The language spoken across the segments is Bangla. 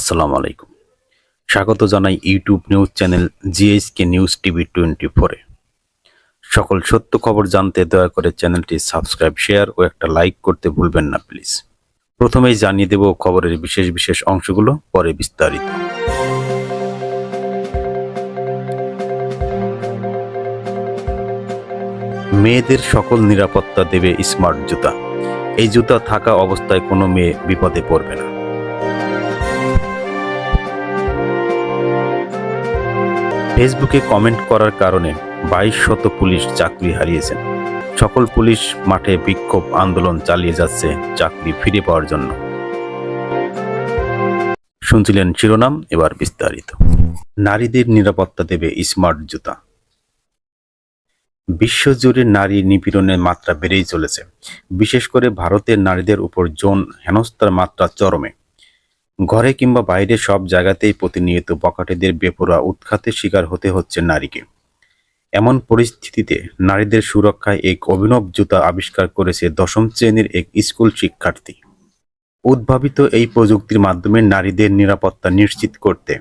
আসসালামু আলাইকুম। স্বাগত জানাই YouTube news channel GSK news TV 24-এ। সকল সত্য খবর জানতে দয়া করে চ্যানেলটি সাবস্ক্রাইব, শেয়ার ও একটা লাইক করতে ভুলবেন না প্লিজ। প্রথমেই জানিয়ে দেব খবরের বিশেষ বিশেষ অংশগুলো, পরে বিস্তারিত। মেয়েদের সকল নিরাপত্তা দেবে স্মার্ট জুতা। এই জুতা থাকা অবস্থায় কোনো মেয়ে বিপদে পড়বে না। ফেসবুকে কমেন্ট করার কারণে 2200 পুলিশ চাকরি হারিয়েছেন। সকল পুলিশ মাঠে বিক্ষোভ আন্দোলন চালিয়ে যাচ্ছে চাকরি ফিরে পাওয়ার জন্য। শুনছিলেন শিরোনাম, এবার বিস্তারিত। নারীদের নিরাপত্তা দেবে স্মার্ট জুতা। বিশ্বজুড়ে নারী নিপীড়নের মাত্রা বেড়েই চলেছে। বিশেষ করে ভারতের নারীদের উপর যৌন হেনস্থার মাত্রা চরমে। ঘরে কিংবা বাইরে সব জায়গাতেই প্রতিনিয়ত বখাটেদের বেপরোয়া উৎখাতের শিকার হতে হচ্ছে নারীকে। এমন পরিস্থিতিতে নারীদের সুরক্ষায় এক অভিনব জুতা আবিষ্কার করেছে 10ম শ্রেণীর এক স্কুল শিক্ষার্থী। উদ্ভাবিত এই প্রযুক্তির মাধ্যমে নারীদের নিরাপত্তা নিশ্চিত করতে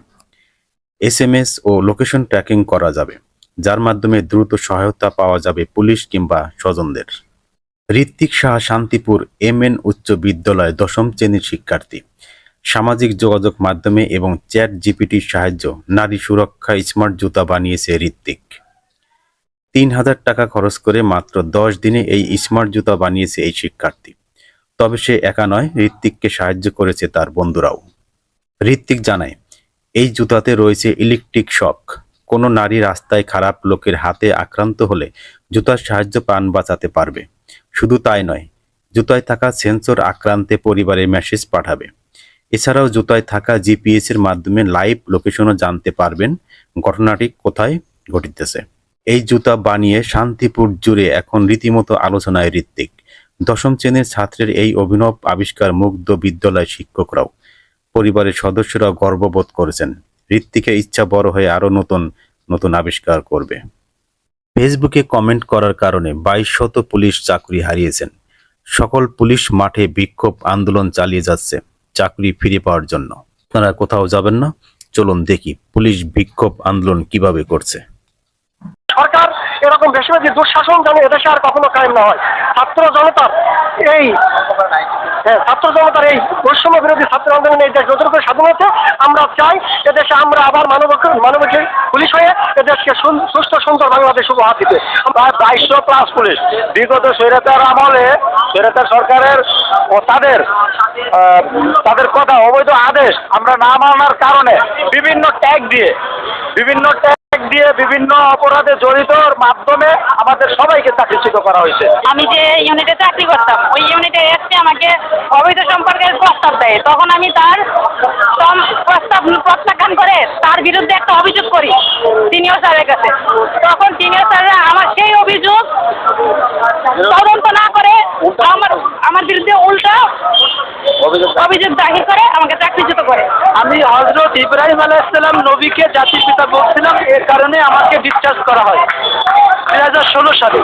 SMS ও লোকেশন ট্র্যাকিং করা যাবে, যার মাধ্যমে দ্রুত সহায়তা পাওয়া যাবে পুলিশ কিংবা স্বজনদের। ঋত্বিক সাহা শান্তিপুর MN উচ্চ বিদ্যালয় 10ম শ্রেণীর শিক্ষার্থী। সামাজিক যোগাযোগ মাধ্যমে এবং চ্যাট জিপিটির সাহায্য নারী সুরক্ষা স্মার্ট জুতা বানিয়েছে ঋত্বিক। 3000 টাকা খরচ করে মাত্র 10 দিনে এই স্মার্ট জুতা বানিয়েছে এই শিক্ষার্থী। তবে সে একা নয়, ঋত্বিককে সাহায্য করেছে তার বন্ধুরাও। ঋত্বিক জানায়, এই জুতাতে রয়েছে ইলেকট্রিক শক। কোনো নারী রাস্তায় খারাপ লোকের হাতে আক্রান্ত হলে জুতার সাহায্য প্রাণ বাঁচাতে পারবে। শুধু তাই নয়, জুতায় থাকা সেন্সর আক্রান্তে পরিবারে মেসেজ পাঠাবে। এছাড়াও জুতায় থাকা GPS এর মাধ্যমে লাইভ লোকেশনও জানতে পারবেন ঘটনাটি কোথায় ঘটিতেছে। এই জুতা বানিয়ে শান্তিপুর জুড়ে এখন রীতিমতো আলোচনায় ঋত্বিক। 10ম শ্রেণীর ছাত্রের এই অভিনব আবিষ্কার মুগ্ধ বিদ্যালয় শিক্ষকরাও। পরিবারের সদস্যরাও গর্ববোধ করেছেন। ঋত্বিকের ইচ্ছা বড় হয়ে আরও নতুন নতুন আবিষ্কার করবে। ফেসবুকে কমেন্ট করার কারণে 2200 পুলিশ চাকরি হারিয়েছেন। সকল পুলিশ মাঠে বিক্ষোভ আন্দোলন চালিয়ে যাচ্ছে চাকরি ফিরে পাওয়ার জন্য। আপনারা কোথাও যাবেন না, চলুন দেখি পুলিশ বিক্ষোভ আন্দোলন কিভাবে করছে। সরকার এরকম বেশিরভাগ দুঃশাসন যেন এদেশে আর কখনো কায়েম না হয়। ছাত্র জনতার এই বৈষম্য বিরোধী ছাত্র আন্দোলনে এই দেশ যতটুকু স্বাধীন হয়েছে, আমরা চাই এদেশে আমরা আবার মানবিক পুলিশ হয়ে এদেশকে সুস্থ সুন্দর বাংলাদেশ উপহার দিতে। 2200+ পুলিশ বিগত স্বৈরাচার আমলে স্বৈরাচার সরকারের ও তাদের কথা অবৈধ আদেশ আমরা না মানার কারণে বিভিন্ন ট্যাগ দিয়ে বিভিন্ন অপরাধে জড়িতর মাধ্যমে আমাদের সবাইকে চাকরিচ্যুত করা হয়েছে। আমি যে ইউনিটে চাকরি করতাম, ওই ইউনিটে এসে আমাকে অবৈধ সম্পর্কের প্রস্তাব দেয়। তখন আমি তার প্রস্তাব প্রত্যাখ্যান করে তার বিরুদ্ধে একটা অভিযোগ করি সিনিয়র স্যারের কাছে। তখন সিনিয়র স্যাররা আমার সেই অভিযোগ তদন্ত না করে আমার বিরুদ্ধে উল্টা অভিযোগ দাখিল করে আমাকে চাকরিচ্যুত করে। আমি হযরত ইব্রাহিম আলাইহিস সালাম নবীকে জাতির পিতা বলছিলাম, এর কারণে আমাকে ডিসচার্জ করা হয় 2016 সালে।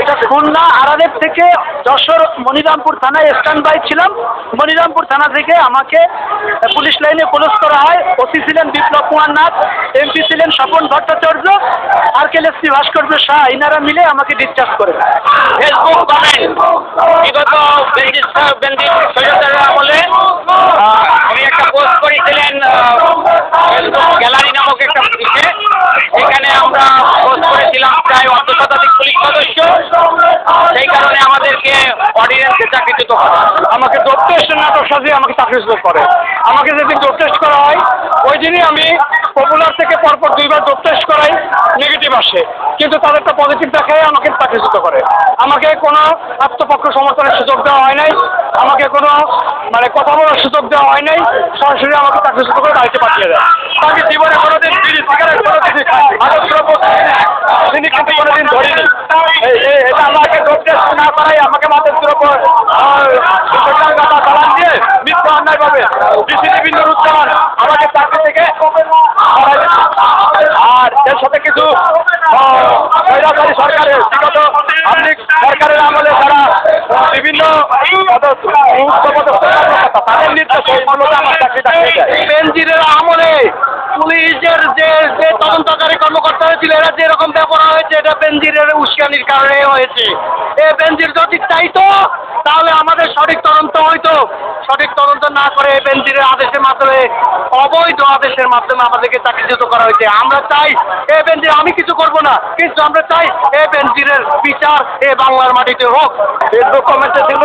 এটা খুলনা আরাদের থেকে যশোর মনিরামপুর থানায় স্ট্যান্ড বাই ছিলাম। মনিরামপুর থানা থেকে আমাকে পুলিশ লাইনে ক্লোজ করা হয়। ওসি ছিলেন বিপ্লব কুমার নাথ, MP ছিলেন স্বপন ভট্টাচার্য, RKLSP ভাস্কর্য শাহ, ইনারা মিলে আমাকে ডিসচার্জ করে। ফেসবুক কমেন্ট বিগত আমলে আমি একটা পোস্ট করেছিলেন গ্যালারি নামক একটা বিষয়ে। সেখানে আমরা পোস্ট করেছিলাম প্রায় 100 পুলিশ সদস্য। সেই কারণে আমাদেরকে অর্ডিন্যান্সে চাকরিচ্যুত করে। আমাকে ডোপ টেস্ট নাটক সাজিয়ে আমাকে চাকরিচ্যুত করে। আমাকে যেদিন ডোপ টেস্ট করা হয় ওই দিনই আমি পপুলার থেকে পরপর 2বার ডোপ টেস্ট করাই, নেগেটিভ আসে, কিন্তু তাদেরটা পজিটিভ দেখায় আমাকে চাকরিচ্যুত করে। আমাকে কোনো আত্মপক্ষ সমর্থনের সুযোগ দেওয়া হয় নাই, আমাকে কোনো কথা বলার সুযোগ দেওয়া হয় নাই। সরাসরি আমাকে চাকরিচ্যুত করে বাড়িতে পাঠিয়ে দেয়। আমি জীবনে কোনোদিন বিড়ি সিগারেট তিনি কিন্তু কোনোদিন ধরিনি। এটা আমাকে ডোপ টেস্ট না করাই আমাকে মাদক দ্রব্য চালান দিয়ে মিথ্যা অন্যায় পাবে বিভিন্ন রুদ্রান আমাকে চাকরি থেকে। আর এর সাথে কিছু সরকারের বিগত সরকারের আমলে তারা বিভিন্ন উচ্চপদস্থ কর্মকর্তা তাদের নির্দেশে মূলত আমার চাকরিটা খেয়ে যায়। বেনজিরের আমলে পুলিশের যে যে তদন্তকারী কর্মকর্তা হয়েছিল এরা যে এরকম ব্যবহার হয়েছে এটা বেনজিরের উস্কানির কারণে হয়েছে। এ বেনজির যদি চাইতো তাহলে আমাদের সঠিক তদন্ত হইতো, সঠিক তদন্ত না করে বেনজিরের আদেশের মাধ্যমে অবৈধ আদেশের মাধ্যমে আমাদেরকে চাকরিচ্যুত করা হয়েছে। আমরা চাই এ বেনজির, আমি কিছু করব না, কিন্তু আমরা চাই এ বেনজিরের বিচার এ বাংলার মাটিতে হোক। ফেসবুক কমেন্টে ছিল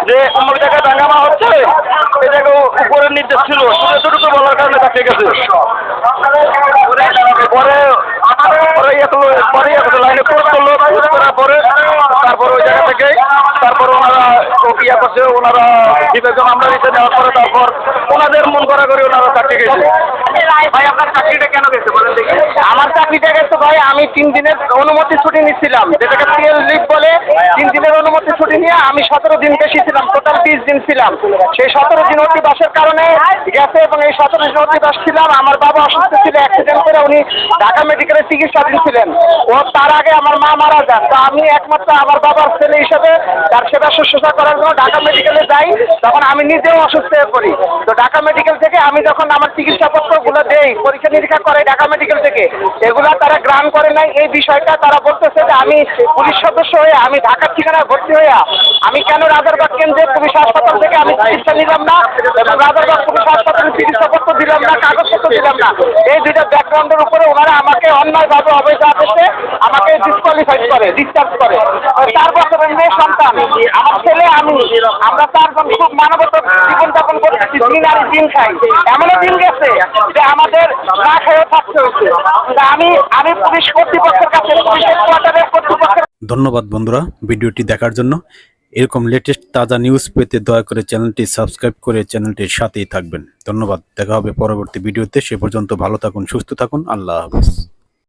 যে অমুক জায়গায় দাঙ্গামা হচ্ছে, এটাকে উপরের নির্দেশ ছিল, শুধু বলার কারণে চাকরি গেছে। পরে লাইনে পোস্ট করলো, পোস্ট করার পরে তারপর ওই জায়গা থেকে তারপর ওনারা ইয়া করছে, ওনারা বিবেচনা আমরা নিতে নেওয়ার পরে তারপর ওনাদের মন করা করে ওনারা চাকরি গেছে। ভাই আপনার চাকরিটা কেন গেছে বলেন দেখি? আমার চাকরিটা গেছে ভাই, আমি 3 দিনের অনুমতি ছুটি নিচ্ছিলাম, যেটাকে পিএল লিভ বলে। 3 দিনের অনুমতি ছুটি নিয়ে আমি 17 দিন বেশি ছিলাম, টোটাল 20 দিন ছিলাম। সেই 17 দিন অতিবাসের কারণে গেছে এবং এই 17 দিন অতিবাস ছিলাম। আমার বাবা অসুস্থ ছিল, অ্যাক্সিডেন্ট করে উনি ঢাকা মেডিকেলে চিকিৎসাধীন ছিলেন। তার আগে আমার মা মারা যান। তো আমি একমাত্র আমার বাবার ছেলে হিসেবে তার সেবা শুশ্রূষা করার জন্য ঢাকা মেডিকেলে যাই। তখন আমি নিজেও অসুস্থ হয়ে পড়ি। তো ঢাকা মেডিকেল থেকে আমি যখন আমার চিকিৎসাপত্রগুলো দেই, পরীক্ষা নিরীক্ষা করে ঢাকা মেডিকেল থেকে, এগুলা তারা গ্রহণ করে নাই। এই বিষয়টা তারা বলতেছে যে আমি পুলিশ সদস্য হয়ে আমি ঢাকার ঠিকানায় ভর্তি হইয়া আমি কেন রাজারবাগ কেন্দ্রের পুলিশ হাসপাতাল থেকে আমি চিকিৎসা নিলাম না এবং রাজারবাগ পুলিশ হাসপাতালে চিকিৎসাপত্র দিলাম না, কাগজপত্র দিলাম না। এই দুইটা ব্যাকগ্রাউন্ডের উপরে ওনারা আমাকে অন্যায়ভাবে অবৈধ আদেশে আমাকে ডিসকোয়ালিফাইড করে, ডিসচার্জ করে। 4 বছরের মেয়ে সন্তান, আমার ছেলে, আমরা 4 জন খুব মানবতার জীবনযাপন করতেছি, দিন আর দিন খাই। এমনও দিন গেছে যে আমাদের না খেয়েও থাকতে হয়েছে। আমি পুলিশ কর্তৃপক্ষের কাছে, পুলিশ হেডকোয়ার্টারের কর্তৃপক্ষের। ধন্যবাদ বন্ধুরা ভিডিওটি দেখার জন্য। এরকম লেটেস্ট তাজা নিউজ পেতে দয়া করে চ্যানেলটি সাবস্ক্রাইব করে চ্যানেলটির সাথেই থাকবেন। ধন্যবাদ, দেখা হবে পরবর্তী ভিডিওতে। সে পর্যন্ত ভালো থাকুন, সুস্থ থাকুন, আল্লাহ হাফেজ।